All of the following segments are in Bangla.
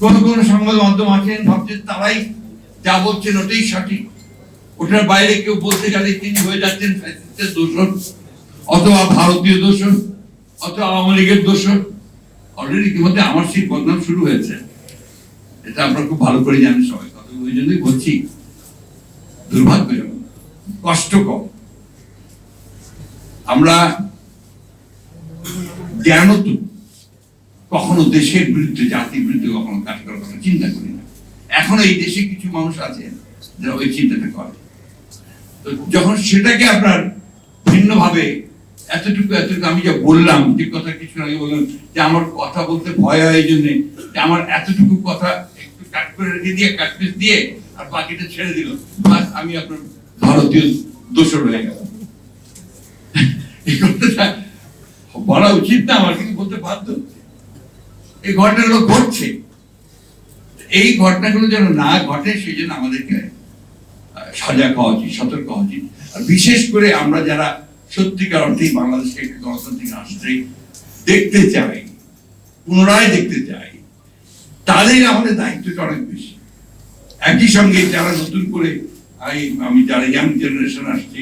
কোন কোন সংবাদ মাধ্যম আছেন ভাবছেন তারাই যা বলছেন ওটাই সঠিক, ওটার বাইরে কেউ বলতে গেলে তিনি হয়ে যাচ্ছেন ফ্যাসিস্টের দোষর, অথবা ভারতীয় দোষর, অথবা আওয়ামী লীগের দোষর। অলরেডি ইতিমধ্যে আমার সেই বদনাম শুরু হয়েছে, এটা আমরা খুব ভালো করে জানি সবাই। কথা ওই জন্যই বলছি, দুর্ভাগ্যজনক, কষ্টকর। আমরা জ্ঞানত কখনো দেশের বিরুদ্ধে, জাতির বিরুদ্ধে কখনো কাজ করার কথা চিন্তা করি না। এখন এই দেশে কিছু মানুষ আছে যারা ওই চিন্তাটা করে। তো যখন সেটাকে আপনার ভিন্নভাবে এতটুকু আমি যা বললাম, যে কথা কিছু আগে বললাম যে আমার কথা বলতে ভয় হয় এই জন্যে যে আমার এতটুকু কথা একটু কাট করে রেখে দিয়ে কাটপিস দিয়ে আর বাকিটা ছেড়ে দিল, আমি আপনার ভারতীয় দোষর হয়ে গেল। এই কথাটা বলা উচিত না আমার, কিন্তু বলতে বাধ্য। এই ঘটনাগুলো ঘটছে, এই ঘটনাগুলো যেন না ঘটে সেই জন্য আমাদেরকে সজাগ হওয়া উচিত, সতর্ক হওয়া উচিত। আর বিশেষ করে আমরা যারা সত্যিকার অর্থেই বাংলাদেশকে একটি গণতান্ত্রিক রাষ্ট্রে দেখতে চাই, পুনরায় দেখতে চাই, তাদের আমাদের দায়িত্বটা অনেক বেশি। একই সঙ্গে যারা নতুন করে আমি যারা ইয়াং জেনারেশন আসছি,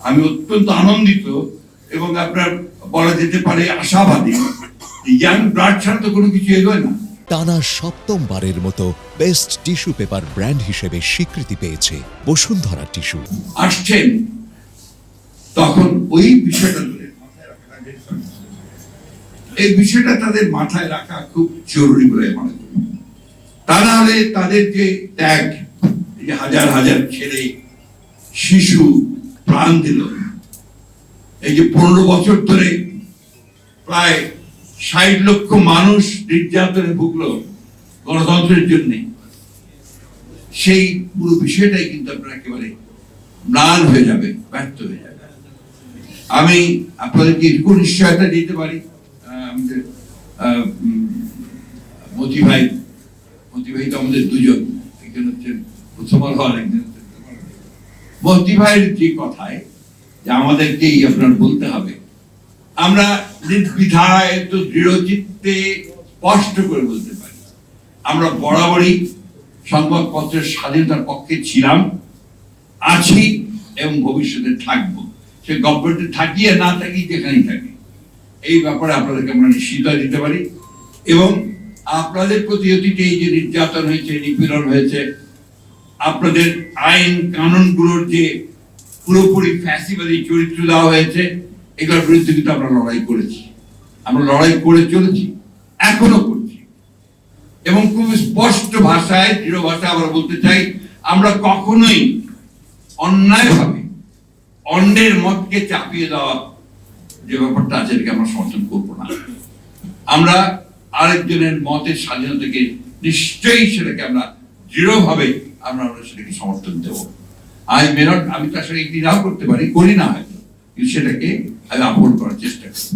আমি অত্যন্ত আনন্দিত এবং আপনার বলা যেতে পারে আশাবাদী। ইয়াং ব্লাড ছাড়া তো কোনো কিছু এগোয় না। টানা সপ্তমবারের মতো বেস্ট টিস্যু পেপার ব্র্যান্ড হিসেবে স্বীকৃতি পেয়েছে বসুন্ধরা টিস্যু। আসছেন তখন ওই বিষয়টা এই বিষয়টা তাদের মাথায় রাখা খুব জরুরি বলে মনে করি। তা নাহলে তাদের যে ত্যাগ, যে হাজার হাজার ছেলে শিশু প্রাণ দিল, এই যে 15 বছর ধরে প্রায় 60 লক্ষ মানুষ নির্যাতনে ভুগলো গণতন্ত্রের জন্য, সেই পুরো বিষয়টাই কিন্তু আপনার একেবারে ম্লান হয়ে যাবে, ব্যর্থ হয়ে যাবে। আমি আপনাদেরকে এটুকু নিশ্চয়তা দিতে পারি, মতি ভাই তো আমাদের দুজন, একজন হচ্ছেন প্রথম হওয়ার, একজন মতি ভাইয়ের যে কথায় যে আমাদেরকেই আপনার বলতে হবে, আমরা নির্দ্বিধায় তো দৃঢ় চিত্তে স্পষ্ট করে বলতে পারি আমরা বরাবরই সংবাদপত্রের স্বাধীনতার পক্ষে ছিলাম, আছি এবং ভবিষ্যতে থাকবো। সে গভর্নমেন্টে থাকি আর না থাকি, যেখানেই থাকি, এই ব্যাপারে আপনাদেরকে আমরা নিশ্চিত দিতে পারি। এবং আপনাদের প্রতি অতীতে এই যে নির্যাতন হয়েছে, নিপীড়ন হয়েছে, আপনাদের আইন কানুনগুলোর যে পুরোপুরি ফ্যাসিবাদী চরিত্র দেওয়া হয়েছে, এগুলোর বিরুদ্ধে কিন্তু আমরা লড়াই করেছি, আমরা লড়াই করে চলেছি, এখনো করছি। এবং খুব স্পষ্ট ভাষায়, দৃঢ় ভাষায় আমরা বলতে চাই, আমরা কখনোই অন্যায়ভাবে অন্যের মতকে চাপিয়ে দেওয়া যে ব্যাপারটা আছে, এটাকে আমরা সমর্থন করবো না। আমরা আরেকজনের মতের স্বাধীনতাকে নিশ্চয়ই সেটাকে আমরা দৃঢ়ভাবে আমরা সেটাকে সমর্থন দেব। আমি তো আসলে একদিন করতে পারি, করি না হয়তো, কিন্তু সেটাকে আমি আপন করার চেষ্টা করবো।